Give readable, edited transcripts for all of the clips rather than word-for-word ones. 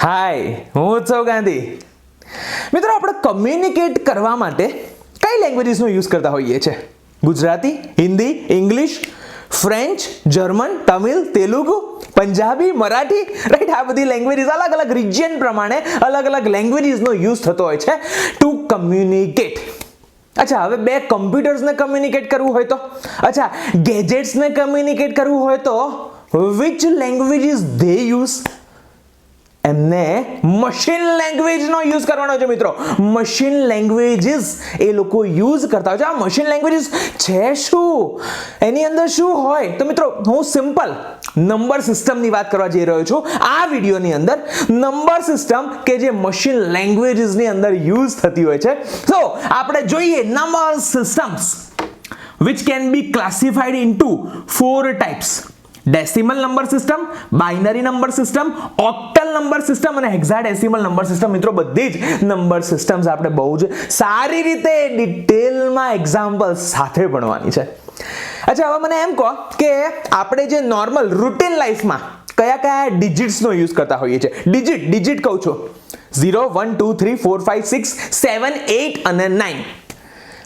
હાય, હું ઉત્સવ ગાંધી. મિત્રો, આપણે કમ્યુનિકેટ કરવા માટે કઈ લેંગ્વેજીસનો યુઝ કરતા હોઈએ છીએ? Gujarati, Hindi, English, French, German, Tamil, Telugu, Punjabi, Marathi, right? આ બધી લેંગ્વેજીસ અલગ અલગ રિજિયન પ્રમાણે અલગ અલગ લેંગ્વેજીસનો યુઝ થતો હોય છે ટુ કમ્યુનિકેટ. અચ્છા, હવે બે કમ્પ્યુટર્સને કમ્યુનિકેટ કરવું હોય તો, અચ્છા ગેજેટ્સને કમ્યુનિકેટ કરવું હોય તો which languages they use? એમને મશીન લેંગ્વેજનો યુઝ કરવાનો છે મિત્રો. મશીન લેંગ્વેજીસ એ લોકો યુઝ કરતા હોય છે. આ મશીન લેંગ્વેજીસ છે શું? એની અંદર શું હોય? તો મિત્રો, હું સિમ્પલ નંબર સિસ્ટમની વાત કરવા જઈ રહ્યો છું આ વિડીયોની અંદર. નંબર સિસ્ટમ કે જે મશીન લેંગ્વેજીસની અંદર યુઝ થતી હોય છે. તો આપણે જોઈએ number systems which can be classified into 4 types: decimal number system, binary number system, octal number system અને હેક્સાડેસિમલ નંબર સિસ્ટમ. મિત્રો, બધી જ નંબર સિસ્ટમ્સ આપણે બહુ જ સારી રીતે ડિટેલમાં એક્ઝામ્પલ સાથે ભણવાની છે. અચ્છા, હવે મને એમ કહો કે આપણે જે નોર્મલ રૂટીન લાઈફમાં કયા કયા ડિજિટ્સનો યુઝ કરતા હોઈએ છીએ? ડિજિટ કહું છું 0 1 2 3 4 5 6 7 8 અને 9.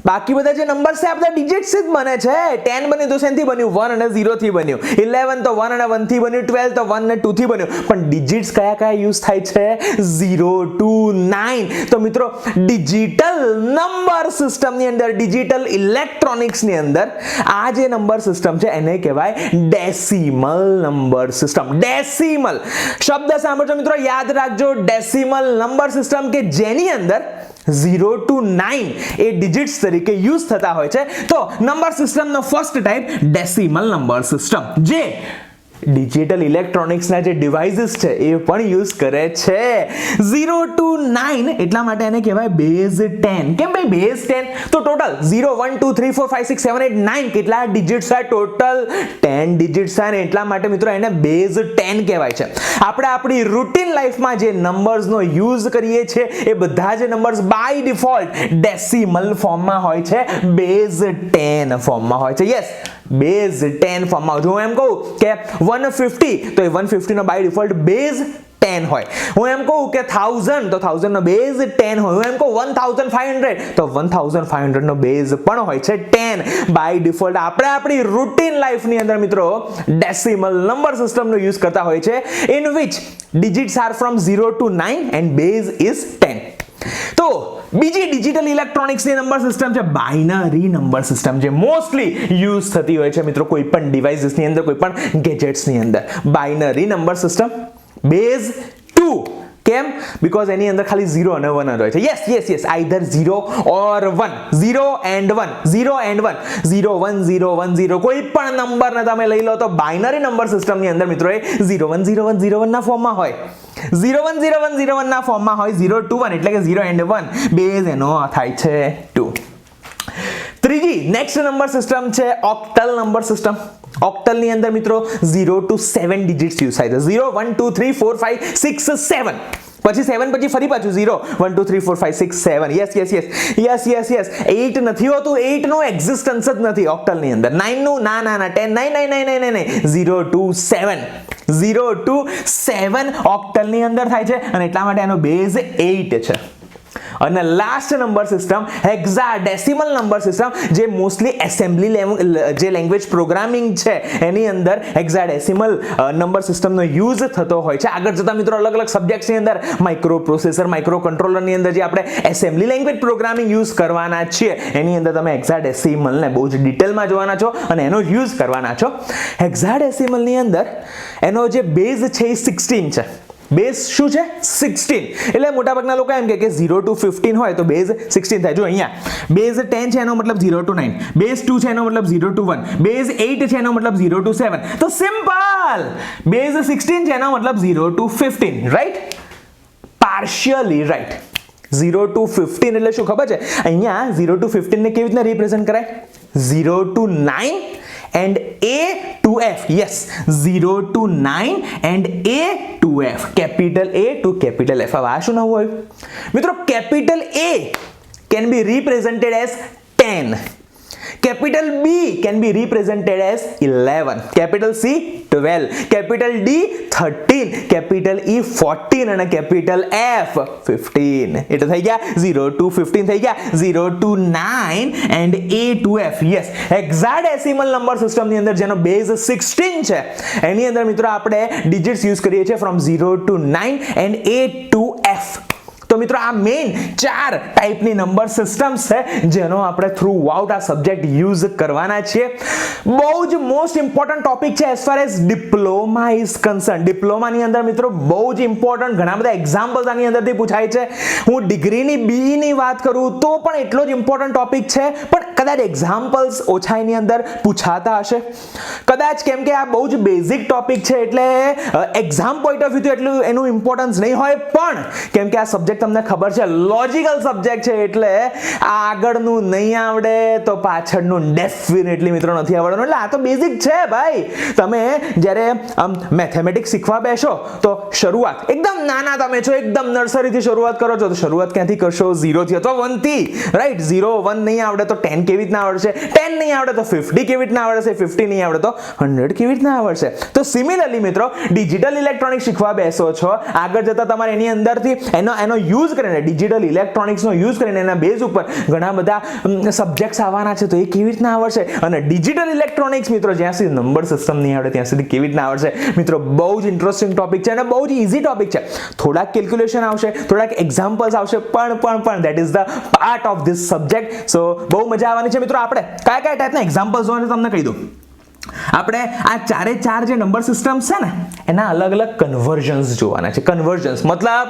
બાકી બધા જે નંબર છે આ બધા ડિજિટ્સ જ બને છે. 10 બન્યું તો શેનથી બન્યું? 1 અને 0 થી બન્યું. 11 તો 1 અને 1 થી બન્યું. 12 તો 1 અને 2 થી બન્યું. પણ ડિજિટ્સ કયા કયા યુઝ થાય છે? 0 to 9. તો મિત્રો, ડિજિટલ નંબર સિસ્ટમની અંદર, ડિજિટલ ઇલેક્ટ્રોનિક્સની અંદર આ જે નંબર સિસ્ટમ છે એને કહેવાય ડેસિમલ નંબર સિસ્ટમ. ડેસિમલ શબ્દ સાંભળજો મિત્રો, યાદ રાખજો. ડેસિમલ નંબર સિસ્ટમ કે જેની અંદર 0 to 9 એ ડિજિટ્સ તરીકે યુઝ થતા હોય છે. તો નંબર સિસ્ટમનો first type decimal number system, જે ડિજિટલ ઇલેક્ટ્રોનિક્સના જે ડિવાઇસીસ છે એ પણ યુઝ કરે છે. 0 to 9 એટલા માટે એને કહેવાય બેઝ 10. કેમ ભાઈ બેઝ 10? તો ટોટલ 0 1 2 3 4 5 6 7 8 9 કેટલા ડિજિટ્સ છે? ટોટલ 10 ડિજિટ્સ છે ને એટલા માટે મિત્રો એને બેઝ 10 કહેવાય છે. આપણે આપણી રૂટીન લાઈફમાં જે નંબર્સનો યુઝ કરીએ છીએ એ બધા જ નંબર્સ બાય ડિફોલ્ટ ડેસિમલ ફોર્મમાં હોય છે, બેઝ 10 ફોર્મમાં હોય છે. યસ, બેઝ 10 ફોર્મમાં. જો હું એમ કહું કે 150 તો એ 150 નો બાય ડિફોલ્ટ બેઝ 10 હોય. હું એમ કહું કે 1000 તો 1000 નો બેઝ 10 હોય. હું એમ કહું 1500 તો 1500 નો બેઝ પણ હોય છે 10 બાય ડિફોલ્ટ. આપણે આપણી રૂટીન લાઈફની અંદર મિત્રો ડેસિમલ નંબર સિસ્ટમનો યુઝ કરતા હોય છે, in which digits are from 0 to 9 and base is 10. તો બીજી ડિજિટલ ઇલેક્ટ્રોનિક્સની નંબર સિસ્ટમ છે બાઇનરી નંબર સિસ્ટમ, જે મોસ્ટલી યુઝ થતી હોય છે મિત્રો કોઈ પણ ડિવાઇસીસની અંદર, કોઈ પણ ગેજેટ્સની અંદર. Binary number system base 2. કેમ? બીકોઝ એની અંદર ખાલી 0 અને 1 હોય છે. Yes, either 0 or 1. 0 and 1, 0 and 1, 0 1 0 1 0. કોઈ પણ નંબરને તમે લઈ લો તો બાઇનરી નંબર સિસ્ટમની અંદર મિત્રો એ 0 1 0 1 0 1 ના ફોર્મમાં હોય. 0 1 0 1 0 1 ના ફોર્મમાં હોય. 0 to 1 એટલે કે 0 and 1, બેઝ એનો થાય છે 2. ત્રીજી નેક્સ્ટ નંબર સિસ્ટમ છે ઓક્ટલ નંબર સિસ્ટમ. ઓક્ટલની અંદર મિત્રો 0 to 7 ડિજિટ્સ યુઝ થાય છે. 0 1 2 3 4 5 6 7. પછી 7 પછી ફરી પાછું 0 1 2 3 4 5 6 7. યસ 8 નથી હોતું. 8 નો એક્ઝિસ્ટન્સ જ નથી ઓક્ટલની અંદર. 9 નું ના 10 9 0 to 7. 0 to 7 ઓક્ટલની અંદર થાય છે અને એટલા માટે એનો બેઝ 8 છે. અને last number system hexadecimal number system, જે મોસ્ટલી એસેમ્બલી જે લેંગ્વેજ પ્રોગ્રામિંગ છે એની અંદર હેક્સાડેસિમલ નંબર સિસ્ટમનો યુઝ થતો હોય છે. આગળ જતા મિત્રો અલગ અલગ સબ્જેક્ટ્સની અંદર માઇક્રો પ્રોસેસર, માઇક્રો કંટ્રોલરની અંદર જે આપણે એસેમ્બલી લેંગ્વેજ પ્રોગ્રામિંગ યુઝ કરવાના છીએ એની અંદર તમે હેક્સાડેસિમલને બહુ જ ડિટેલમાં જોવાના છો અને એનો યુઝ કરવાના છો. હેક્સાડેસિમલની અંદર એનો જે બેઝ છે એ 16 છે. બેઝ શું છે? 16. એટલે મોટાભાગના લોકો એમ કે 0 to 15 હોય તો બેઝ 16 થાય. જો અહીંયા બેઝ 10 છે એનો મતલબ 0 to 9, બેઝ 2 છે એનો મતલબ 0 to 1, બેઝ 8 છે એનો મતલબ 0 to 7. તો સિમ્પલ બેઝ 16 છે એનો મતલબ 0 to 15, right? Partially right. 0 to 15 એટલે શું ખબર છે? અહીંયા 0 to 15 ને કેવી રીતના રિપ્રેઝન્ટ કરાય? 0 to 9 and A to F. Yes, 0 to 9 and A to F. Capital A to capital F. હવે આ શું નવું આવ્યું મિત્રો? Capital A can be represented as 10. Capital B can be represented as 11, capital C 12, capital D 13, capital E 14 અને capital F 15. એટલે થઈ ગયા 0 to 15 થઈ ગયા 0 to 9 and A to F. Yes, hexadecimal number સિસ્ટમની અંદર જેનો બેઝ 16 છે એની અંદર મિત્રો આપણે ડિજિટ્સ યુઝ કરીએ છીએ from 0 to 9 and A to F. તો મિત્રો આ મેઇન 4 ટાઈપની નંબર સિસ્ટમ્સ છે જેનો આપણે થ્રુ આઉટ આ સબ્જેક્ટ યુઝ કરવાના છીએ. બહુ જ મોસ્ટ ઇમ્પોર્ટન્ટ ટોપિક છે as far as diploma is concern. ડિપ્લોમાની અંદર મિત્રો બહુ જ ઇમ્પોર્ટન્ટ ઘણા બધા એક્ઝામ્પલ્સ આની અંદરથી પૂછાય છે. હું ડિગ્રીની બીની વાત કરું તો પણ એટલો જ ઇમ્પોર્ટન્ટ ટોપિક છે, પણ કદાચ એક્ઝામ્પલ્સ ઓછા એની અંદર પૂછાતા હશે કદાચ, કેમ કે આ બહુ જ બેઝિક ટોપિક છે એટલે એક્ઝામ પોઈન્ટ ઓફ વ્યૂથી એટલું એનું ઇમ્પોર્ટન્સ નહીં હોય, પણ કેમ કે આ સબ્જેક્ટ તમને ખબર છે લોજિકલ સબ્જેક્ટ છે એટલે આગળનું નહીં આવડે તો પાછળનું ડેફિનેટલી મિત્રો નથી આવડવાનું. એટલે આ તો બેઝિક છે ભાઈ. તમે જ્યારે મેથેમેટિક્સ શીખવા બેસો તો શરૂઆત એકદમ નાના તમે છો, એકદમ નર્સરીથી શરૂઆત કરો છો તો શરૂઆત ક્યાંથી કરશો? 0 થી અથવા 1 થી, રાઈટ? 0 1 નહીં આવડે તો 10 કેવી રીતના આવડશે? 10 નહીં આવડે તો 50 કેવી રીતના આવડશે? 50 નહીં આવડે તો 100 કેવી રીતના આવડશે? તો સિમિલરલી મિત્રો ડિજિટલ ઇલેક્ટ્રોનિક્સ શીખવા બેસો છો, આગળ જતા તમારે એની અંદરથી એનો યુઝ કરીને ડિજિટલ ઇલેક્ટ્રોનિક્સનો યુઝ કરીને એના બેઝ ઉપર ઘણા બધા સબ્જેક્ટ્સ આવવાના છે, તો એ કેવી રીતના આવડશે? અને ડિજિટલ ઇલેક્ટ્રોનિક્સ મિત્રો જ્યાં સુધી નંબર સિસ્ટમ નહીં આવડે ત્યાં સુધી કેવી રીતના આવડશે? મિત્રો બહુ જ ઇન્ટરેસ્ટિંગ ટોપિક છે અને બહુ જ ઈઝી ટોપિક છે. થોડાક કેલ્ક્યુલેશન આવશે, થોડાક એક્ઝામ્પલ્સ આવશે, પણ that is the part of this subject. So બહુ મજા આવવાની છે મિત્રો. આપણે કયા ટાઈપના એક્ઝામ્પલ્સ જોવાના તમને કહી દઉં. આપણે આ ચારે ચાર જે નંબર સિસ્ટમ્સ છે ને એના અલગ અલગ કન્વર્જન્સ જોવાના છે. કન્વર્જન્સ મતલબ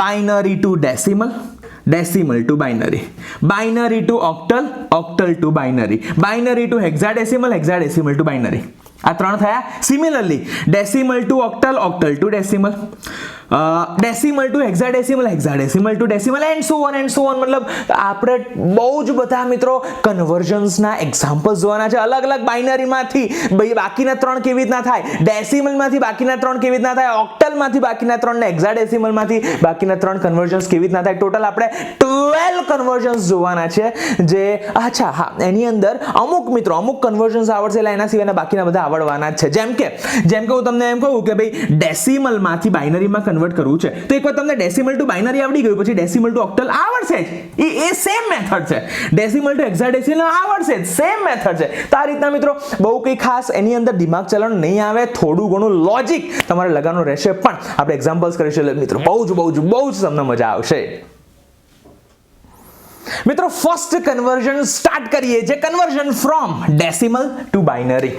binary to decimal, decimal to binary, binary to octal, octal to binary, binary to hexadecimal, hexadecimal to binary. આ ત્રણ થયા. Similarly decimal to octal, octal to decimal, decimal to hexadecimal, hexadecimal to decimal and so on and so on. મતલબ આપણે બહુ જ બધા મિત્રો કન્વર્જન્સના examples જોવાના છે. અલગ અલગ બાઇનરીમાંથી બાકીના ત્રણ કેવી રીતના થાય, ડેસિમલમાંથી બાકીના ત્રણ કેવી રીતના થાય, ઓક્ટલમાંથી બાકીના ત્રણ ને હેક્સાડેસિમલમાંથી બાકીના ત્રણ કન્વર્જન્સ કેવી રીતના થાય. ટોટલ આપણે 12 કન્વર્જન્સ જોવાના છે. જે અચ્છા હા, એની અંદર અમુક મિત્રો અમુક કન્વર્જન્સ આવડશે એટલે એના સિવાયના બાકીના બધા આવડવાના જ છે. જેમ કે હું તમને એમ કહું કે ભાઈ ડેસિમલમાંથી બાઇનરીમાં કન્વર્ટ કરવું છે તો એકવાર તમને ડેસિમલ ટુ બાઇનરી આવડી ગયું પછી ડેસિમલ ટુ ઓક્ટલ આવડશે જ. એ સેમ મેથડ છે. ડેસિમલ ટુ હેક્સાડેસિમલ આવડશે જ, સેમ મેથડ છે. તો આ રીતના મિત્રો બહુ કંઈ ખાસ એની અંદર દિમાગ ચલાવવાનું નહીં આવે, થોડું ઘણું લોજિક તમારે લગાવવાનું રહેશે, પણ આપણે એક્ઝામ્પલ્સ કરીશું એટલે મિત્રો બહુ જ તમને મજા આવશે. મિત્રો ફર્સ્ટ કન્વર્ઝન સ્ટાર્ટ કરીએ છે, conversion from decimal to binary.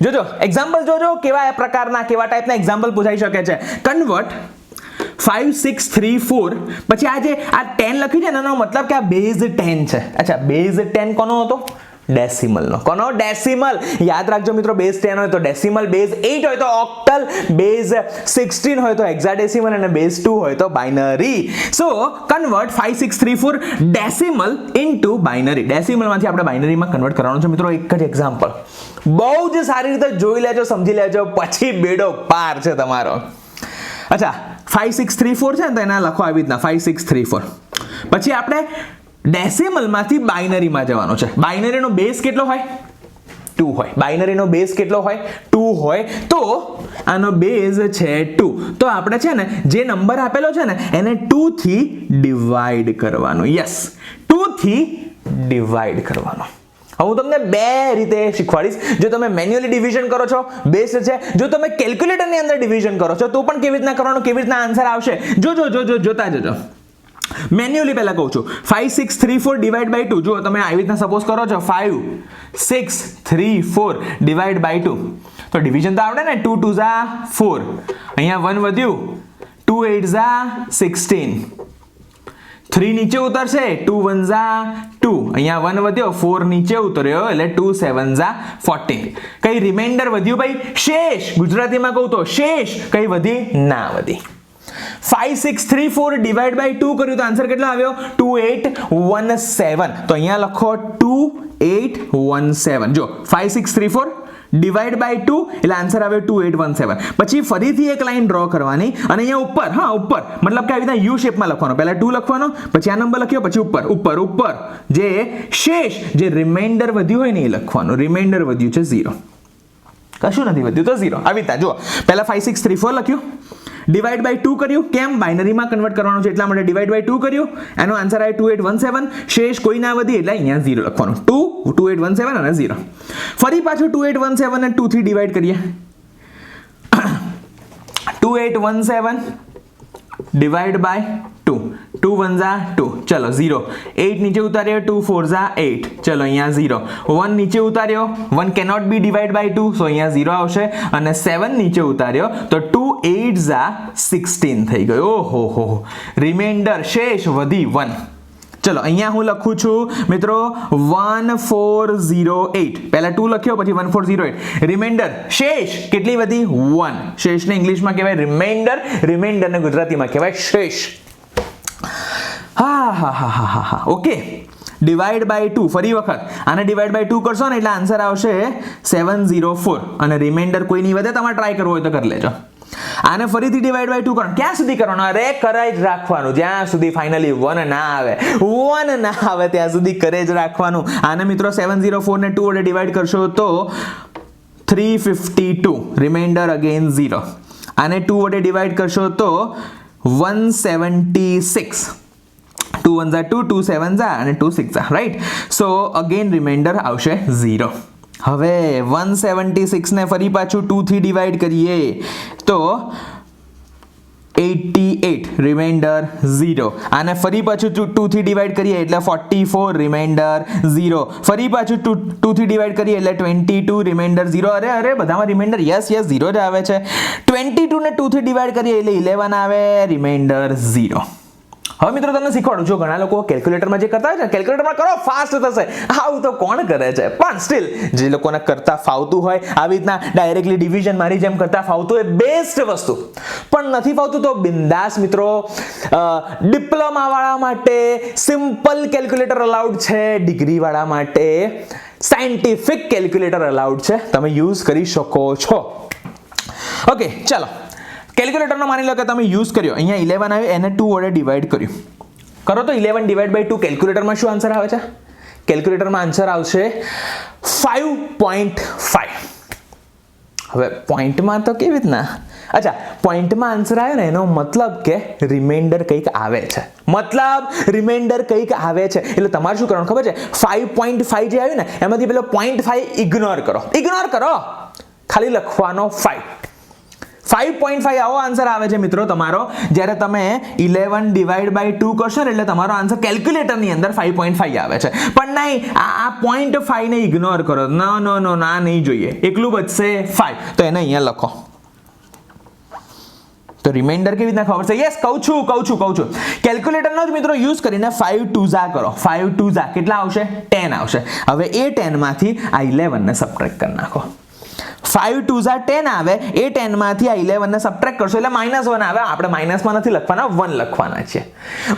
જોજો એક્ઝામ્પલ જોજો કેવા પ્રકારના કેવા ટાઈપના એક્ઝામ્પલ પૂછાઈ શકે છે. કન્વર્ટ 5 6 3 4 પછી આ જે આ 10 લખ્યું છે એનો મતલબ કે આ બેઝ 10 છે. અચ્છા બેઝ 10 કોનો હતો? ડેસિમલ નો. કોનો? ડેસિમલ. યાદ રાખજો મિત્રો, બેઝ 10 હોય તો ડેસિમલ, બેઝ 8 હોય તો ઓક્ટલ, બેઝ 16 હોય તો હેક્સાડેસિમલ અને બેઝ 2 હોય તો binary. So convert 5 6 3 4 decimal into binary. Decimal માંથી આપણે બાઇનરીમાં કન્વર્ટ કરવાનું છે મિત્રો. એક જ એક્ઝામ્પલ બહુ જ સારી રીતે જોઈ લેજો, સમજી લેજો, પછી બેડો પાર છે તમારો. અચ્છા 5 6 3 4 છે ને તો એના લખો આવી રીતના 5 6 3 4. પછી આપણે ડેસિમલમાંથી બાઇનરીમાં જવાનું છે. બાઇનરીનો બેઝ કેટલો હોય? 2 હોય. બાઇનરીનો બેઝ કેટલો હોય? 2 હોય. તો આનો બેઝ છે 2. તો આપણે છે ને જે નંબર આપેલો છે ને એને 2 થી ડિવાઈડ કરવાનો. યસ, 2 થી ડિવાઈડ કરવાનો. હું તમને બે રીતે શીખવાડીશ. જો તમે મેન્યુઅલી ડિવિઝન કરો છો બેસ્ટ છે. જો તમે કેલ્ક્યુલેટરની અંદર ડિવિઝન કરો છો તો પણ કેવી રીતના કરવાનું, કેવી રીતના આન્સર આવશે જોતા જજો. મેન્યુઅલી પહેલા કહું છું 5 6 3 4 ડિવાઈડ બાય 2. જો તમે આવી રીતના સપોઝ કરો છો 5 6 3 4 ડિવાઈડ બાય 2 તો ડિવિઝન તો આવડે ને. 2 2 ઝા 4, અહીંયા 1 વધ્યું, 2 8 ઝા 16, 3 નીચે ઉતરશે, 2 1 ઝા 2, અહીંયા 1 વધ્યો, 4 નીચે ઉતર્યો એટલે 2 7 ઝા 14. કઈ રિમાઇન્ડર વધ્યું ભાઈ? શેષ. ગુજરાતીમાં કહું તો શેષ. કઈ વધી? ના વધી. 5 6 3 4 ડિવાઈડ બાય 2 કર્યું તો આન્સર કેટલો આવ્યો? 2817. તો અહીંયા લખો 2817. જો 5 6 3 4 ડિવાઈડ બાય 2 એટલે આન્સર આવે 2817. પછી ફરીથી એક લાઈન ડ્રો કરવાની અને અહીંયા ઉપર, હા ઉપર મતલબ કે આવી રીતે યુ શેપમાં લખવાનો. પહેલા 2 લખવાનો, પછી આ નંબર લખ્યો, પછી ઉપર જે શેષ જે રિમાઇન્ડર વધ્યું હોય ને એ લખવાનું. રિમાઇન્ડર વધ્યું છે 0, કશું નથી વધ્યું તો 0. આવી રીતે જુઓ, પહેલા 5634 લખ્યું, ડિવાઈડ બાય 2 કર્યું, કેમ બાઇનરીમાં કન્વર્ટ કરવાનું છે એટલા માટે ડિવાઈડ બાય 2 કર્યું, એનો આન્સર આવે 2817. શેષ કોઈ ના વધી એટલે અહીંયા 0 લખવાનું. 2817 અને 0. ફરી પાછું 2817 ને 2 થી ડિવાઈડ કરીએ. 2817 ડિવાઈડ બાય 2, 2 1 જા 2, ચલો 0. 8 નીચે ઉતાર્યો, 2 4 જા 8, ચલો અહીંયા 0. 1 નીચે ઉતાર્યો, 1 કેનોટ બી ડિવાઈડ બાય 2, સો અહીંયા 0 આવશે. અને 7 નીચે ઉતાર્યો તો 2 8 જા 16 થઈ ગયો. ઓહો હો, રિમાઇન્ડર શેષ વધી 1. ચલો અહીંયા હું લખું છું મિત્રો 1408. પહેલા 2 લખ્યો, પછી 1408. રિમાઇન્ડર શેષ કેટલી વધી? 1. શેષને ઇંગ્લિશમાં કહેવાય રિમાઇન્ડર, રિમાઇન્ડરને ગુજરાતીમાં કહેવાય શેષ. હા ઓકે. ડિવાઈડ બાય 2 ફરી વખત આને ડિવાઈડ બાય 2 કરશો ને એટલે આન્સર આવશે 704. અને રિમાઇન્ડર કોઈ નહીં વધે, તમારે ટ્રાય કરવો હોય તો કરી લેજો. આને ફરીથી ડિવાઈડ બાય 2 કરવાનું. ક્યાં સુધી કરવાનું? અરે કરાય જ રાખવાનું, જ્યાં સુધી ફાઇનલી 1 ના આવે. 1 ના આવે ત્યાં સુધી કરે જ રાખવાનું. આને મિત્રો 704 ને 2 વડે ડિવાઈડ કરશો તો 352. Remainder again 0. આને 2 વડે ડિવાઈડ કરશો તો 176. 2 1 જા 2, 2 7 જા અને 2 6 જા, રાઈટ. સો અગેન રિમાઇન્ડર આવશે 0. હવે 176 ને ફરી પાછું 2 થી ડિવાઈડ કરીએ તો 88. રિમાઇન્ડર 0. આને ફરી પાછું 2 થી ડિવાઈડ કરીએ એટલે 44. રિમાઇન્ડર 0. ફરી પાછું 2 થી ડિવાઈડ કરીએ એટલે 22. રિમાઇન્ડર 0. અરે બધામાં રિમાઇન્ડર યસ 0 જ આવે છે. 22 ને 2 થી ડિવાઈડ કરીએ એટલે 11 આવે. રિમાઇન્ડર 0. હવે મિત્રો તમને શીખવાડું છું, ઘણા લોકો કેલ્ક્યુલેટરમાં જે કરતા હોય છે કેલ્ક્યુલેટરમાં કરો ફાસ્ટ થશે, આવું તો કોણ કરે છે? પણ સ્ટીલ જે લોકોને કરતા ફાવતું હોય, આવી રીતના ડાયરેક્ટલી ડિવિઝન મારી જેમ કરતા ફાવતું હોય, બેસ્ટ વસ્તુ. પણ નથી ફાવતું તો બિંદાસ મિત્રો, ડિપ્લોમા વાળા માટે સિમ્પલ કેલ્ક્યુલેટર અલાઉડ છે, ડિગ્રી વાળા માટે સાયન્ટિફિક કેલ્ક્યુલેટર અલાઉડ છે, તમે યુઝ કરી શકો છો. ઓકે ચાલો, કેલ્ક્યુલેટરનો માની લો કે તમે યુઝ કર્યો, અહીંયા 11 આવ્યો, એને 2 વડે ડિવાઈડ કર્યું, કરો તો 11 ડિવાઈડ બાય 2. કેલ્ક્યુલેટરમાં શું આન્સર આવે છે? કેલ્ક્યુલેટરમાં આન્સર આવશે 5.5. હવે પોઈન્ટમાં તો કેવી રીતના? અચ્છા, પોઈન્ટમાં આન્સર આવ્યો ને એનો મતલબ કે રિમાઇન્ડર કંઈક આવે છે, એટલે તમારે શું કરવાનું ખબર છે? 5.5 જે આવ્યું ને એમાંથી પેલો 0.5 ઇગ્નોર કરો, ખાલી લખવાનો 5. 5.5 આવો આન્સર આવે છે મિત્રો તમારો. જ્યારે તમે 11 ડિવાઈડ બાય 2 કરશો ને એટલે તમારો આન્સર કેલ્ક્યુલેટરની અંદર 5.5 આવે છે. પણ નહીં, આ 0.5 ને ઇગ્નોર કરો. નો ના નહીં જોઈએ, એકલું બચશે 5. તો એને અહીંયા લખો. તો રિમાઇન્ડર કેવી રીતના ખબર છે? યસ, કહું છું. કેલ્ક્યુલેટરનો જ મિત્રો યુઝ કરીને 5 2 જા કરો. 5 2 જા કેટલા આવશે? 10 આવશે. હવે એ 10 માંથી આ 11 ને સબટ્રેક્ટ કરી નાખો. 5 2 જા 10 આવે, એ 10 માંથી આ 11 ને સબટ્રેક્ટ કરશો એટલે -1 આવે. આપણે માઇનસમાં નથી લખવાના, 1 લખવાના છે.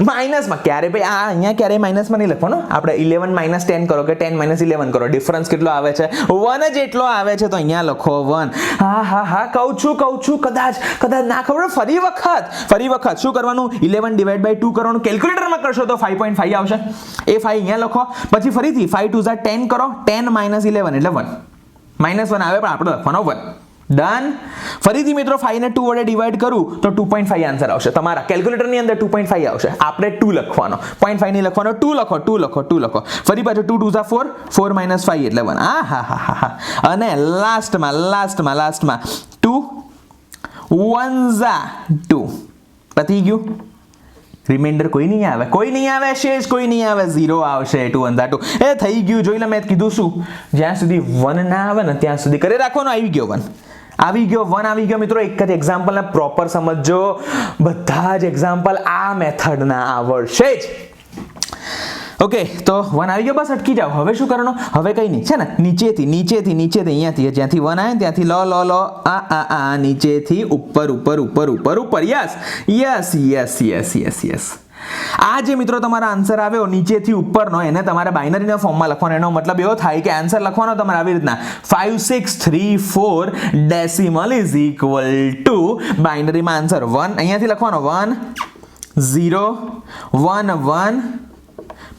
માઇનસમાં ક્યારે ભાઈ આ અહીંયા ક્યારે માઇનસમાં નહીં લખવાનું. આપણે 11 - 10 કરો કે 10 - 11 કરો, ડિફરન્સ કેટલો આવે છે? 1 જ એટલો આવે છે, તો અહીંયા લખો 1. હા કહું છું, કદાચ ના ખબર. ફરી વખત શું કરવાનું? 11 ડિવાઈડ બાય 2 કરવાનું. કેલ્ક્યુલેટરમાં કરશો તો 5.5 આવશે. એ 5 અહીંયા લખો. પછી ફરીથી 5 2 જા 10 કરો, 10 - 11 એટલે 1. -1 આવે પણ આપણે લખવાનો 1. ડન. ફરીથી મિત્રો 5 ને 2 વડે ડિવાઈડ કરું તો 2.5 આન્સર આવશે. તમારા કેલ્ક્યુલેટરની અંદર 2.5 આવશે. આપણે 2 લખવાનો, 0.5 નહીં લખવાનો. 2 લખો. ફરી પાછું 2 2 જા 4, 4 - 5 એટલે 1. અને લાસ્ટમાં 2 1 જા 2. પતી ગયું. રિમાઇન્ડર કોઈ નહીં આવે, શેષ કોઈ નહીં આવે, 0 આવશે. 2 1 જા 2. એ થઈ ગયું. જોઈ લે, મેં કીધું શું, જ્યાં સુધી 1 ના આવે ને ત્યાં સુધી કરી રાખવાનું. આવી ગયો 1 આવી ગયો મિત્રો. એક જ એક્ઝામ્પલને પ્રોપર સમજજો. બધા જ એક્ઝામ્પલ આ મેથડના આવડશે જ. ઓકે, તો 1 આવી ગયો, બસ અટકી જાઓ. હવે શું કરવાનું? હવે કઈ નહીં છે ને, નીચેથી અહીંયાથી જ્યાંથી 1 આવે ત્યાંથી લો નીચેથી ઉપર. યસ. આ જે મિત્રો તમારા આન્સર આવ્યો નીચેથી ઉપરનો એને તમારે બાઇનરીના ફોર્મમાં લખવાનો. એનો મતલબ એવો થાય કે આન્સર લખવાનો તમારે આવી રીતના 5634 ડેસિમલ ઇઝ ઇક્વલ ટુ બાઇનરીમાં આન્સર 1 અહીંયાથી લખવાનો 1 0 1 1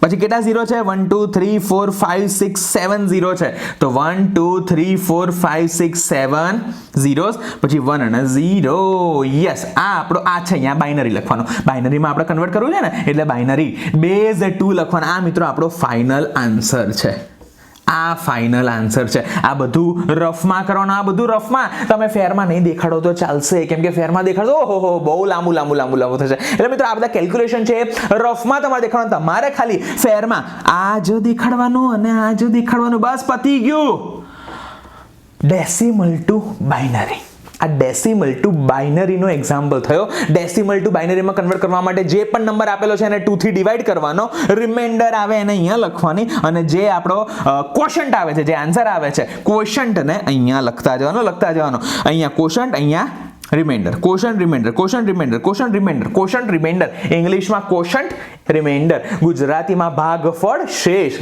પછી કેટલા 0 છે 1 2 3 4 5 6 7 0 છે તો 1 2 3 4 5 6 7 zeros પછી 1 અને 0. યસ આ આપણો આ છે અહીંયા બાઇનરી લખવાનો. બાઇનરીમાં આપણે કન્વર્ટ કરવું છે ને એટલે બાઇનરી બેઝ 2 લખવાનો. આ મિત્રો આપણો ફાઇનલ આન્સર છે. આ ફાઇનલ આન્સર છે. આ બધું રફમાં કરવાનું. આ બધું રફમાં તમે ફેરમાં નહીં દેખાડો તો ચાલશે કેમ કે ફેરમાં દેખાડો ઓહો બહુ લાંબુ થશે. એટલે મિત્રો આ બધા કેલ્ક્યુલેશન છે રફમાં તમારે દેખાડવાનું. તમારે ખાલી ફેરમાં આ જ દેખાડવાનું અને આ જ દેખાડવાનું. બસ પતી ગયું. Decimal to binary. આ ડેસિમલ ટુ બાઇનરીનો એક્ઝામ્પલ થયો. ડેસિમલ ટુ બાઇનરીમાં કન્વર્ટ કરવા માટે જે પણ નંબર આપેલો છે એને 2 થી ડિવાઈડ કરવાનો. રિમાઇન્ડર આવે એને અહીંયા લખવાની અને જે આપણો ક્વોશન્ટ આવે છે જે આન્સર આવે છે ક્વોશન્ટને અહીંયા લખતા જવાનો. અહીંયા ક્વોશન્ટ અહીંયા રિમાઇન્ડર. ક્વોશન્ટ રિમાઇન્ડર ઇંગ્લિશમાં ક્વોશન્ટ રિમાઇન્ડર. ગુજરાતીમાં ભાગફળ શેષ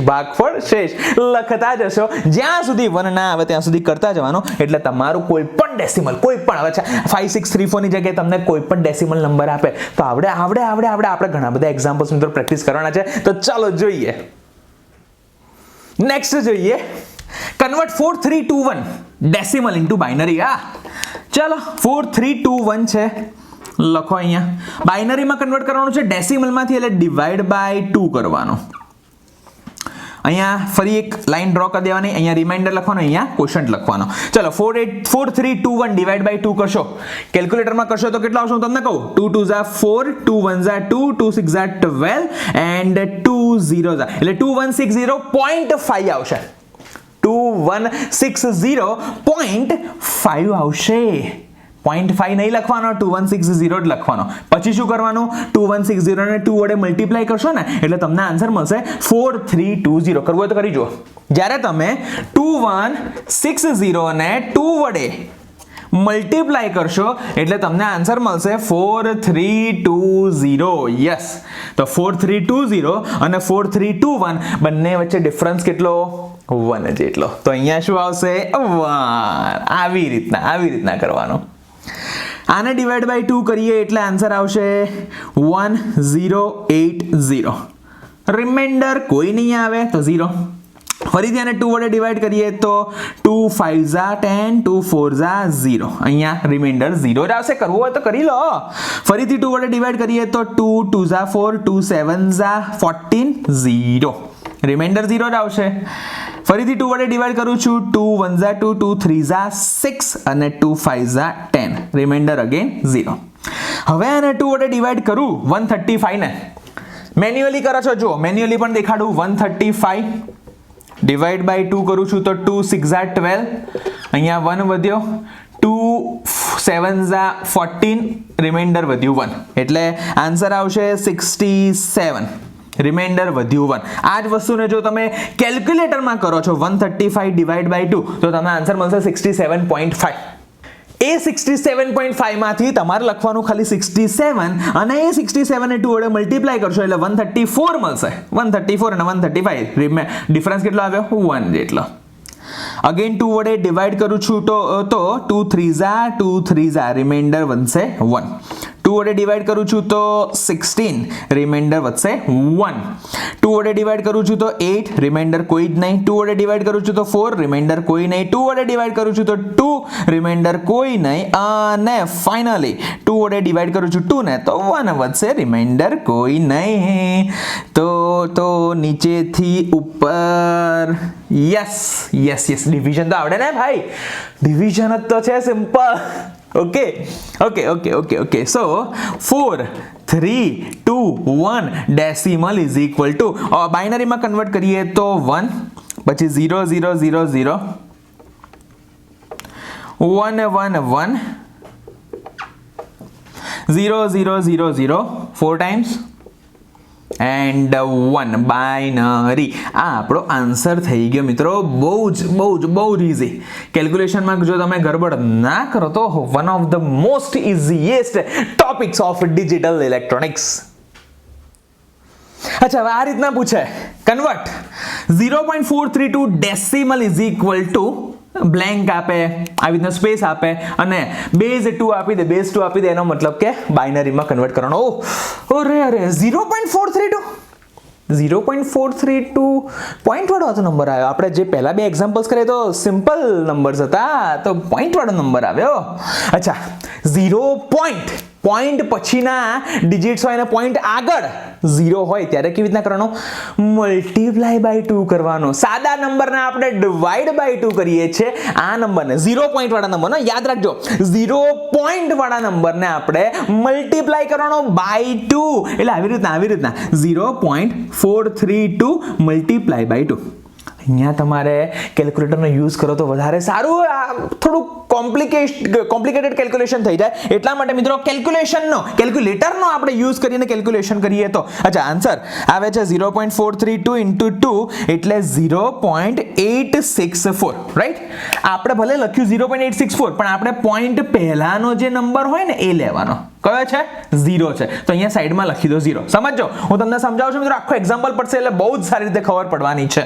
લખતા જશો. જ્યાં સુધી 1 ના આવે ત્યાં સુધી કરતા જવાનું. એટલે તમારું કોઈ પણ ડેસિમલ કોઈ પણ આવે છે 5634 ની જગ્યાએ તમને કોઈ પણ ડેસિમલ નંબર આપે તો આપણે ઘણા બધા એક્ઝામ્પલ્સ મિત્રો પ્રેક્ટિસ કરવાના છે. તો ચાલો જોઈએ. નેક્સ્ટ જોઈએ કન્વર્ટ 4321 ડેસિમલ ઇન્ટુ બાઇનરી. ચાલો 4321 છે લખો અહીંયા. બાઇનરીમાં કન્વર્ટ કરવાનું છે ડેસિમલમાંથી એટલે ડિવાઈડ બાય 2 કરવાનો. અહીંયા ફરી એક લાઈન ડ્રો કરી દેવાની. અહીંયા રિમાઇન્ડર લખવાનો અહીંયા ક્વોશન્ટ લખવાનો. ચલો 4321 ડિવાઈડ બાય 2 કરશો. કેલ્ક્યુલેટરમાં કરશો તો કેટલો આવશે હું તમને કહું. 2 2 ઝા 4 2 1 ઝા 2 2 6 ઝા 12 એન્ડ 2 0 ઝા એટલે 2160.5 આવશે. 2160.5 આવશે. 0.5 નહીં લખવાનો 2160 જ લખવાનો. પછી શું કરવાનું 2160 ને 2 વડે મલ્ટીપ્લાય કરશો ને એટલે તમને આન્સર મળશે 4320. કરવું હોય તો કરી જુઓ. જ્યારે તમે 2160 ને 2 વડે મલ્ટીપ્લાય કરશો એટલે તમને આન્સર મળશે 4320. યસ તો 4320 અને 4321 બંને વચ્ચે ડિફરન્સ કેટલો 1 જેટલો. તો અહીંયા શું આવશે 1. આવી રીતના કરવાનું. આને ડિવાઈડ બાય 2 કરીએ એટલે આન્સર આવશે 1080. રિમાઇન્ડર કોઈ નહીં આવે તો 0. ફરીથી આને 2 વડે ડિવાઈડ કરીએ તો 2 5 ઝા 10 2 4 ઝા 0. અહીંયા રિમાઇન્ડર 0 જ આવશે. કરવું હોય તો કરી લો. ફરીથી 2 વડે ડિવાઈડ કરીએ તો 2 2 ઝા 4 2 7 ઝા 14 0. રિમાઇન્ડર 0 જ આવશે. ફરીથી 2 વડે ડિવાઈડ કરું છું 2 1 ઝા 2 2 3 ઝા 6 અને 2 5 ઝા 10. Reminder again 0. હવે આને 2 વડે ડિવાઈડ કરું 135 ને મેન્યુઅલી કરો છો. જો મેન્યુઅલી પણ દેખાડું. 135 ડિવાઈડ બાય 2 કરું છું તો 2 6 ઝા 12 અહીંયા 1 વધ્યો 2 7 ઝા 14 રિમાઇન્ડર વધ્યું 1 એટલે આન્સર આવશે 67. રિમાઇન્ડર વધ્યું 1. આ જ વસ્તુને જો તમે કેલ્ક્યુલેટરમાં કરો છો 135 ડિવાઈડ બાય 2 તો તમને આન્સર મળશે 67.5. એ 67.5 માંથી તમારે લખવાનું ખાલી 67 અને એ 67 ને 2 વડે મલ્ટીપ્લાય કરશો એટલે 134 મળશે. 134 અને 135 ડિફરન્સ કેટલો આવ્યો 1 જેટલો. અગેન 2 વડે ડિવાઈડ કરું છું તો 2 3 ઝા 2 3 ઝા રિમાઇન્ડર વધશે 1. 2 વડે ડિવાઈડ કરું છું તો 16 રિમાઇન્ડર વધશે 1. 2 વડે ડિવાઈડ કરું છું તો 8 રિમાઇન્ડર કોઈ જ નહીં. 2 વડે ડિવાઈડ કરું છું તો 4 રિમાઇન્ડર કોઈ નહીં. 2 વડે ડિવાઈડ કરું છું તો 2 રિમાઇન્ડર કોઈ નહીં અને ફાઇનલી 2 વડે ડિવાઈડ કરું છું 2 ને તો 1 વધશે રિમાઇન્ડર કોઈ નહીં. તો નીચેથી ઉપર. યસ ડિવિઝન તો આવડે ને ભાઈ. ડિવિઝન જ તો છે simple. Okay. So 4 3 2 1 decimal is equal to બાઇનરીમાં કન્વર્ટ કરીએ તો 1 પછી 0 0 0 0 1 1 1 0 0 0 0 4 times એન્ડ 1 બાઇનરી. આ આપણો આન્સર થઈ ગયો મિત્રો. બહુ જ ઇઝી. કેલ્ક્યુલેશનમાં જો તમે ગરબડ ના કરો તો one of the most easiest topics of digital electronics. અચ્છા હવે આ રીતના પૂછે convert 0.432 decimal is equal two blank આપે, આવી રીતના સ્પેસ આપે અને બેઝ 2 આપી દે, બેઝ 2 આપી દે, એનો મતલબ કે બાઇનરીમાં કન્વર્ટ કરવાનો. અરે 0.432 પોઈન્ટ વાળો હતો નંબર આવ્યો. આપણે જે પહેલા બે એક્ઝામ્પલ્સ કરે તો સિમ્પલ નંબર્સ હતા, તો પોઈન્ટ વાળો નંબર આવ્યો. અચ્છા 0 પોઈન્ટ પછીના ડિજિટ્સ હોય અને પોઈન્ટ આગળ 0 હોય ત્યારે કેવી રીતના કરવાનો? મલ્ટીપ્લાય બાય 2 કરવાનો. સાદા નંબરને આપણે ડિવાઈડ બાય 2 કરીએ છીએ. આ નંબરને 0 પોઈન્ટ વાળા નંબરને યાદ રાખજો, 0 પોઈન્ટ વાળા નંબરને આપણે મલ્ટીપ્લાય કરવાનો બાય 2. એટલે આવી રીતના 0.432 મલ્ટીપ્લાય બાય 2. અહીંયા તમારે કેલ્ક્યુલેટરનો યુઝ કરો તો વધારે સારું. થોડું કોમ્પ્લિકેટેડ કેલ્ક્યુલેશન થઈ જાય, એટલા માટે મિત્રો કેલ્ક્યુલેટરનો આપણે યુઝ કરીને કેલ્ક્યુલેશન કરીએ તો. અચ્છા આન્સર આવે છે 0.432 into 2 એટલે 0.864, રાઈટ? આપણે ભલે લખ્યું 0.864 પણ આપણે પોઈન્ટ પહેલાનો જે નંબર હોય ને એ લેવાનો. કયો છે? 0 છે, તો અહીંયા સાઈડમાં લખી દો 0. સમજો, હું તમને સમજાવું છું મિત્રો, આખો એક્ઝામ્પલ પડશે એટલે બહુ જ સારી રીતે ખબર પડવાની છે.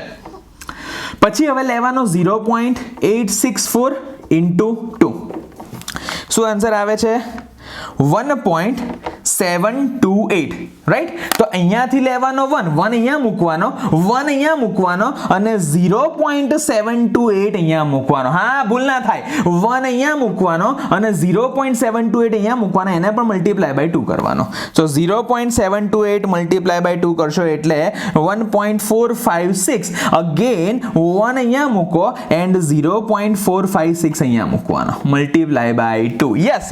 પછી હવે લેવાનો 0.864 into 2. શું આન્સર આવે છે? 1.728, રાઈટ? તો અહીંયાથી લેવાનો 1 અહીંયા મૂકવાનો અને 0.728 અહીંયા મૂકવાનો. હા, ભૂલ ના થાય. 1 અહીંયા મૂકવાનો અને 0.728 અહીંયા મૂકવાનો, એને પણ મલ્ટીપ્લાય બાય 2 કરવાનો. સો 0.728 મલ્ટીપ્લાય બાય 2 કરશો એટલે 1.456. અગેન 1 અહીંયા મૂકો એન્ડ 0.456 અહીંયા મૂકવાનો, મલ્ટીપ્લાય બાય 2. યસ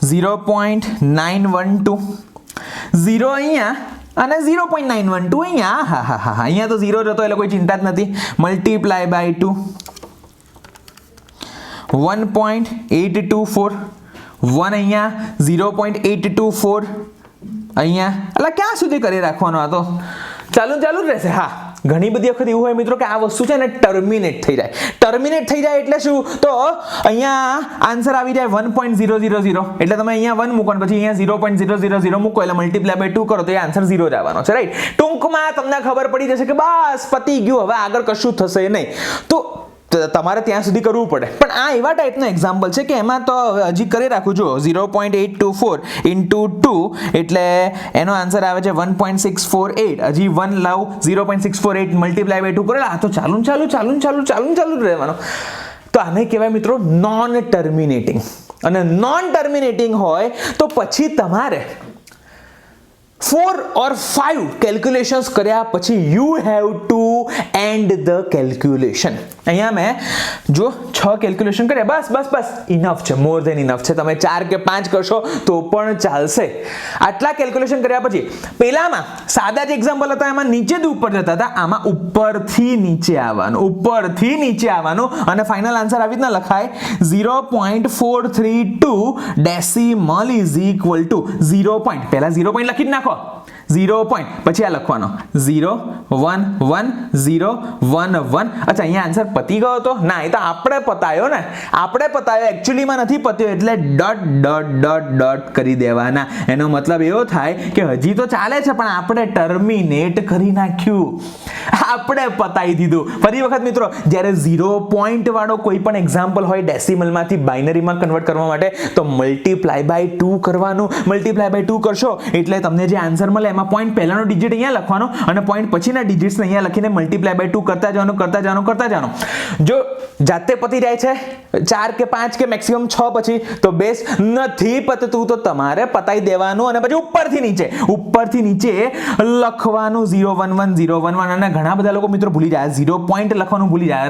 0.912, 0 અહીંયા અને 0.912 અહીંયા. હા અહીંયા તો 0 જ હતો એટલે કોઈ ચિંતા જ નથી. મલ્ટીપ્લાય બાય 2, 1.824, 1 અહીંયા, 0.824 અહીંયા. એટલે ક્યાં સુધી કરી રાખવાનો? આ તો ચાલુ જ રહેશે. હા, ઘણી બધી વખત એવું હોય મિત્રો કે આ વસ્તુ છે ને ટર્મિનેટ થઈ જાય એટલે શું? તો અહીંયા આન્સર આવી જાય 1.000, એટલે તમે અહીંયા 1 મૂકો પછી અહીંયા 0.000 મૂકો એટલે મલ્ટીપ્લાય બાય 2 કરો તો એ આન્સર 0 જ આવવાનો છે, રાઈટ? ટૂંકમાં તમને ખબર પડી જશે કે બસ પતી ગયું, હવે આગળ કશું થશે નહીં. તો તમારે ત્યાં સુધી કરવું પડે. પણ આ એવા ટાઈપનો એક્ઝામ્પલ છે કે એમાં તો હજી કરી રાખું છું. 0.824 into 2 એટલે એનો આન્સર આવે છે 1.648. હજી 1 લાવ 0.648 મલ્ટીપ્લાય બાય 2 કરેલા, તો ચાલુ રહેવાનો. તો આને કહેવાય મિત્રો નોન ટર્મિનેટિંગ. અને નોન ટર્મિનેટિંગ હોય તો પછી તમારે 4 or 5 કેલ્ક્યુલેશન્સ કર્યા પછી you have to and the calculation. અહીંયા મેં જો 6 કેલ્ક્યુલેશન કર્યા, બસ ઇનફ છે, મોર ધેન ઇનફ છે. તમે 4 કે 5 કરશો તો પણ ચાલશે. આટલા કેલ્ક્યુલેશન કર્યા પછી પેલામાં સાદા જે એક્ઝામ્પલ હતા એમાં નીચેથી ઉપર જતા હતા, આમાં ઉપરથી નીચે આવવાનું અને ફાઇનલ આન્સર આવી રીતના લખાય 0.432 ડેસિમલ ઇઝ ઇક્વલ ટુ 0. પહેલા 0 પોઈન્ટ લખી જ નાખો, 0 પોઈન્ટ પછી આ લખવાનો 0 1 1 0 1 1. અચ્છા અહીંયા આન્સર પતી ગયો તો ના, એ તો આપણે પતાયો, એકચ્યુઅલીમાં નથી પત્યો એટલે ડોટ કરી દેવાના. એનો મતલબ એવો થાય કે હજી તો ચાલે છે પણ આપણે ટર્મિનેટ કરી નાખ્યું, આપણે પતાઈ દીધું. ફરી વખત મિત્રો, જ્યારે 0 પોઈન્ટ વાળો કોઈ પણ એક્ઝામ્પલ હોય ડેસિમલમાંથી બાઇનરીમાં કન્વર્ટ કરવા માટે તો મલ્ટીપ્લાય બાય 2 કરવાનું. મલ્ટીપ્લાય બાય 2 કરશો એટલે તમને જે આન્સર મળે એમાં પોઈન્ટ પહેલાનો ડિજિટ અહીંયા લખવાનો અને પોઈન્ટ પછીના ડિજિટ્સને અહીંયા લખીને મલ્ટીપ્લાય બાય 2 કરતા જવાનું. જો જાતે પતી જાય છે 4 કે 5 કે મેક્સિમમ 6 પછી તો બેસ્ટ. નથી પતતું તો તમારે પતાઈ દેવાનું અને પછી ઉપરથી નીચે લખવાનું 0 1 1 0 1 1. અને ઘણા બધા લોકો મિત્રો ભૂલી જાય, 0 પોઈન્ટ લખવાનું ભૂલી જાય.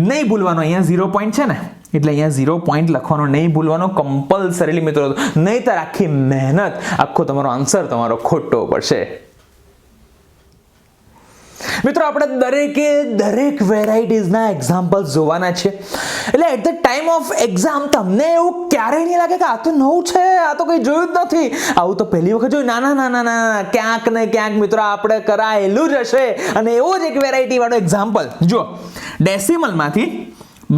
નહીં ભૂલવાનું, અહીંયા 0 પોઈન્ટ છે ને એટલે અહીંયા 0 પોઈન્ટ લખવાનો નહીં ભૂલવાનો કમ્પલસરીલી મિત્રો, નહીંતર આખી મહેનત, આખો તમારો આન્સર તમારો ખોટો પડશે. મિત્રો આપણે દરેક વેરાયટીઝના એક્ઝામ્પલ્સ જોવાના છે. એટલે at the time of exam તમને એવું ક્યારેય નહીં લાગે કે આ તો નવું છે, આ તો કંઈ જોયું જ નથી, આવું તો પહેલી વખત જોયું. ના, ક્યાંક ને ક્યાંક મિત્રો આપણે કરાયેલું જ હશે. અને એવો જ એક વેરાયટી વાળો એક્ઝામ્પલ જો, ડેસિમલમાંથી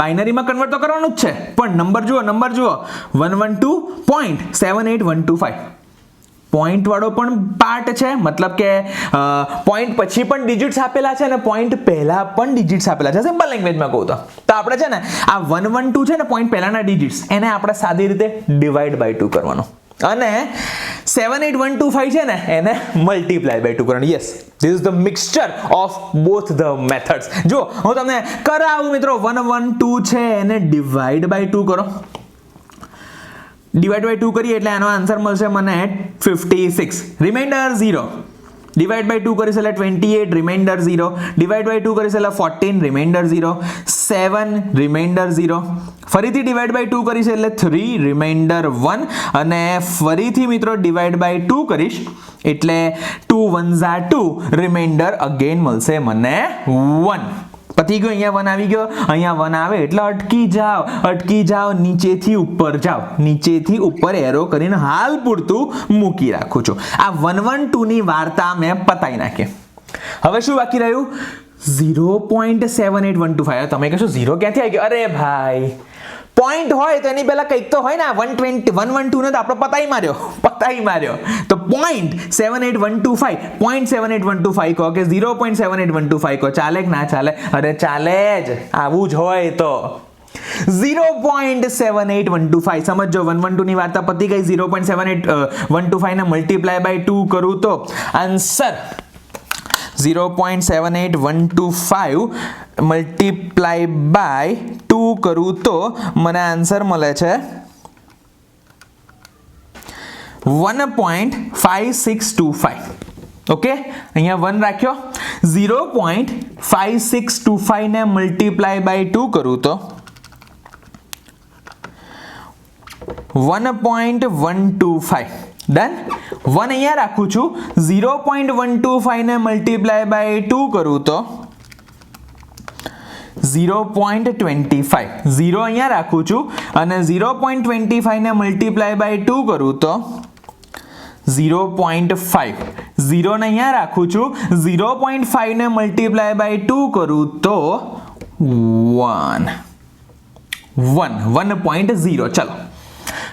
બાઇનરીમાં કન્વર્ટ તો કરવાનું જ છે, પણ નંબર જુઓ 112.78125 પોઈન્ટ વાળો પણ પાર્ટ છે, મતલબ કે પોઈન્ટ પછી પણ ડિજિટ્સ આપેલા છે અને પોઈન્ટ પહેલા પણ ડિજિટ્સ આપેલા છે. સિમ્પલ લેંગ્વેજમાં કહું તો આપણે છે ને આ 112 છે ને પોઈન્ટ પહેલાના ડિજિટ્સ એને આપણે સાદી રીતે ડિવાઈડ બાય 2 કરવાનો અને 78125 છે ને એને મલ્ટીપ્લાય બાય 2 કરવાનું. Yes, this is the mixture of both the methods. જો હું તમને કરાવું મિત્રો, 112 છે એને ડિવાઈડ બાય 2 કરો. ડિવાઈડ બાય 2 કરીએ એટલે આનો આન્સર મળશે મને 56. રિમાઇન્ડર 0. ડિવાઈડ બાય 2 કરીશ એટલે 28, રિમાઇન્ડર 0. ડિવાઈડ બાય 2 કરીશ એટલે 14, રિમાઇન્ડર 0. 7, રિમાઇન્ડર 0. ફરીથી ડિવાઈડ બાય 2 કરીશ એટલે 3, રિમાઇન્ડર 1 અને ફરીથી મિત્રો ડિવાઈડ બાય 2 કરીશ એટલે 2 1s are 2, રિમાઇન્ડર અગેન મળશે મને 1. પતી ગયો. અહીંયા 1 આવી ગયો, અહીંયા 1 આવે એટલે અટકી જાઓ, નીચેથી ઉપર જાઓ, નીચેથી ઉપર એરો કરીને હાલ પૂરતું મૂકી રાખું છું. આ 112 ની વાર્તા મેં પતાઈ નાખી. હવે શું બાકી રહ્યું? 0.78125. તમે કહેશો 0 ક્યાંથી આવી ગયો? અરે ભાઈ, પોઈન્ટ હોય તો એની પહેલા કંઈક તો હોય ને. 112 ને તો આપણે પતાઈ માર્યો. તો પોઈન્ટ 78125 કહો કે 0.78125 કહો, ચાલે કે ના ચાલે? અરે ચાલે જ, આવું જ હોય તો 0.78125. સમજો 112 ની વાર્તા પતી ગઈ. 0.78125 ને મલ્ટીપ્લાય બાય 2 કરું તો આન્સર 0.78125 મલ્ટીપ્લાય બાય 2 કરું તો મને આન્સર મળે છે 1.5625. ઓકે, અહીંયા 1 રાખ્યો. 0.5625 ને મલ્ટીપ્લાય બાય 2 કરું તો 1.125. ડન. 1 અહીંયા રાખું છું. 0.125 ને મલ્ટીપ્લાય બાય 2 કરું તો 0.25. 0 અહીંયા રાખું છું અને 0.25 ને મલ્ટીપ્લાય બાય 2 કરું તો 0.5. 0 ને અહીંયા રાખું છું. 0.5 ને મલ્ટીપ્લાય બાય 2 કરું તો 1.0. ચલો,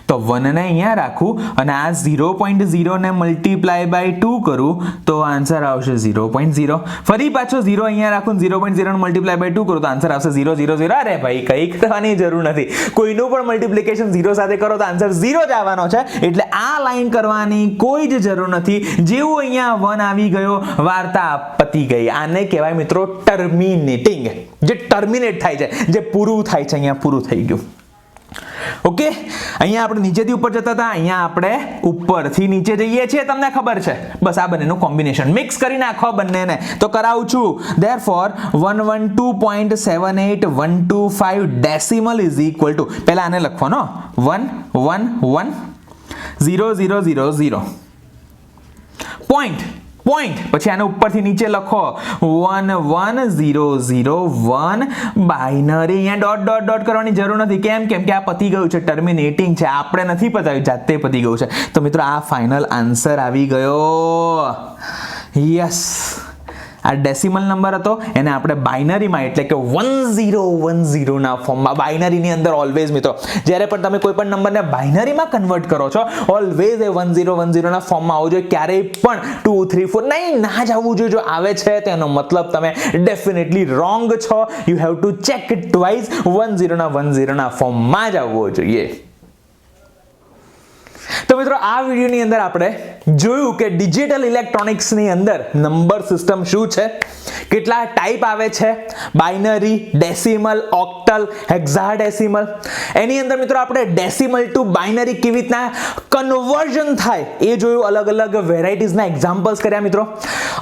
તો 1 ને અહીંયા રાખું અને આ 0.0 ને મલ્ટીપ્લાય બાય 2 કરું તો આન્સર આવશે 0.0. ફરી પાછો 0 અહીંયા રાખું, 0.0 ને મલ્ટીપ્લાય બાય 2 કરું તો આન્સર આવશે 0.0. અરે ભાઈ, કંઈ કરવાની જરૂર નથી. કોઈનું પણ મલ્ટીપ્લિકેશન 0 સાથે કરો તો આન્સર 0 જ આવવાનો છે, એટલે આ લાઈન કરવાની કોઈ જ જરૂર નથી. જેવું અહીંયા 1 આવી ગયો, વાર્તા પતી ગઈ. આને કહેવાય મિત્રો ટર્મિનેટિંગ. જે ટર્મિનેટ થાય છે, જે પૂરું થાય છે, અહીંયા પૂરું થઈ ગયું. ઓકે, અહીંયા આપણે નીચેથી ઉપર જતા હતા, અહીંયા આપણે ઉપરથી નીચે જઈએ છીએ. તમને ખબર છે, બસ આ બંનેનું કોમ્બિનેશન મિક્સ કરી નાખો બંનેને. તો કરાવું છું. therefore 112.78125 decimal is equal two, પહેલા આને લખવાનો 111.0000 પોઈન્ટ પછી આને ઉપરથી નીચે લખો 11001. બાઇનરી અહીંયા ડોટ કરવાની જરૂર નથી. કેમ કે આ પતી ગયું છે, ટર્મિનેટિંગ છે. આપણે નથી પતાવ્યું, જાતે પતી ગયું છે. તો મિત્રો આ ફાઇનલ આન્સર આવી ગયો. યસ, આ ડેસિમલ નંબર હતો, એને આપણે બાઇનરીમાં એટલે કે 1010 ના ફોર્મમાં. બાઇનરીની અંદર ઓલવેઝ મિત્રો જ્યારે પણ તમે કોઈ પણ નંબરને બાઇનરીમાં કન્વર્ટ કરો છો, ઓલવેઝ એ 1010 ના ફોર્મમાં આવવું જોઈએ. ક્યારેય પણ 2 3 4 નહીં, ના જ આવવું જોઈએ. જો આવે છે તેનો મતલબ તમે ડેફિનેટલી રોંગ છો. You have to check it twice. 1010 ના ફોર્મમાં જ આવવો જોઈએ. તો મિત્રો આ વિડિયોની અંદર આપણે જોયું કે ડિજિટલ ઇલેક્ટ્રોનિક્સની અંદર નંબર સિસ્ટમ શું છે, કેટલા ટાઈપ આવે છે, બાઇનરી, ડેસિમલ, ઓક્ટલ, હેક્સાડેસિમલ. એની અંદર મિત્રો આપણે ડેસિમલ ટુ બાઇનરી કેવી રીતના કન્વર્ઝન થાય એ જોયું. અલગ અલગ વેરાયટીઝના એક્ઝામ્પલ્સ કર્યા મિત્રો.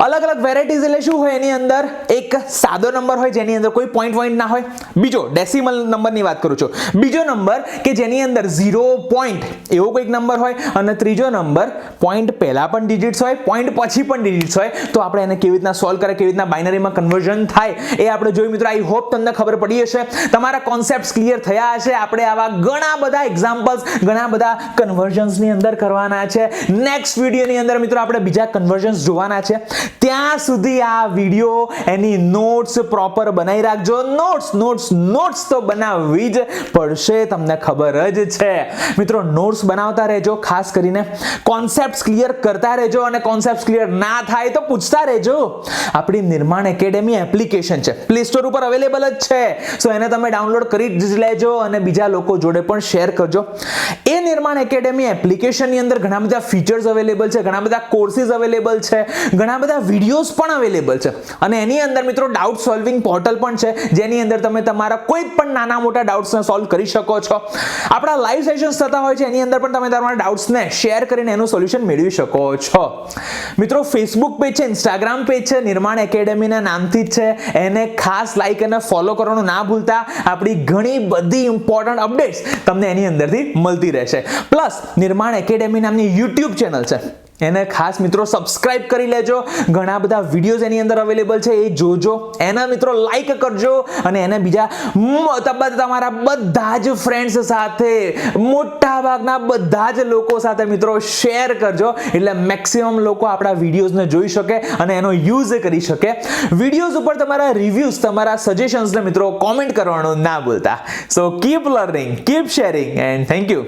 અલગ અલગ વેરાયટીઝ એટલે શું હોય? એની અંદર એક સાદો નંબર હોય જેની અંદર કોઈ પોઈન્ટ ના હોય. બીજો ડેસિમલ નંબરની વાત કરું છું. બીજો નંબર કે જેની અંદર 0 પોઈન્ટ એવો કોઈક નંબર હોય હોય અને ત્રીજો નંબર પોઈન્ટ પહેલા પણ ડિજિટ્સ હોય, પોઈન્ટ પછી પણ ડિજિટ્સ હોય, તો આપણે એને કેવી રીતના સોલ્વ કરે, કેવી રીતના બાઇનરીમાં કન્વર્ઝન થાય એ આપણે જોયું મિત્રો. આઈ હોપ તમને ખબર પડી હશે, તમારા કોન્સેપ્ટ્સ ક્લિયર થયા હશે. આપણે આવા ઘણા બધા એક્ઝામ્પલ્સ, ઘણા બધા કન્વર્ઝન્સની અંદર કરવાના છે. નેક્સ્ટ વિડીયોની અંદર મિત્રો આપણે બીજા કન્વર્ઝન્સ જોવાના છે. ત્યાં સુધી આ વિડીયો એની નોટ્સ પ્રોપર બનાવી રાખજો. નોટ્સ તો બનાવવી જ પડશે, તમને ખબર જ છે મિત્રો. નોટ્સ બનાવતા રહેજો, ખાસ કરીને કોન્સેપ્ટ્સ ક્લિયર કરતા રહેજો, અને કોન્સેપ્ટ્સ ક્લિયર ના થાય તો પૂછતા રહેજો. આપણી નિર્માણ એકેડેમી એપ્લિકેશન છે, પ્લે સ્ટોર ઉપર અવેલેબલ જ છે. સો એને તમે ડાઉનલોડ કરી જ લેજો અને બીજા લોકો જોડે પણ શેર કરજો. એ નિર્માણ એકેડેમી એપ્લિકેશનની અંદર ઘણા બધા ફીચર્સ અવેલેબલ છે, ઘણા બધા કોર્સિસ અવેલેબલ છે, ઘણા બધા વિડીયોઝ પણ અવેલેબલ છે. અને એની અંદર મિત્રો ડાઉટ સોલ્વિંગ પોર્ટલ પણ છે, જેની અંદર તમે તમારા કોઈ પણ નાના મોટા ડાઉટ્સને સોલ્વ કરી શકો છો. આપણા લાઈવ સેશન્સ થતા હોય છે, એની અંદર પણ તમે તમારા ડાઉટ્સને શેર કરીને એનું સોલ્યુશન મેળવી શકો છો. મિત્રો ફેસબુક પેજ છે, ઇન્સ્ટાગ્રામ પેજ છે, નિર્માણ એકેડેમીના નામથી જ છે. એને ખાસ લાઈક અને ફોલો કરવાનું ના ભૂલતા. આપણી ઘણી બધી ઇમ્પોર્ટન્ટ અપડેટ્સ તમને એની અંદરથી મળતી રહેશે. પ્લસ નિર્માણ એકેડેમી નામની યુટ્યુબ ચેનલ છે, એને ખાસ મિત્રો સબસ્ક્રાઇબ કરી લેજો. ઘણા બધા વિડીયોઝ એની અંદર અવેલેબલ છે, એ જોજો. એના મિત્રો લાઈક કરજો અને એને બીજા તમારા બધા જ ફ્રેન્ડ્સ સાથે, મોટા ભાગના બધા જ લોકો સાથે મિત્રો શેર કરજો, એટલે મેક્સિમમ લોકો આપણા વિડીયોઝને જોઈ શકે અને એનો યુઝ કરી શકે. વિડીયોઝ ઉપર તમારા રિવ્યુઝ, તમારા સજેશન્સને મિત્રો કોમેન્ટ કરવાનું ના ભૂલતા. સો keep learning, keep sharing and thank you.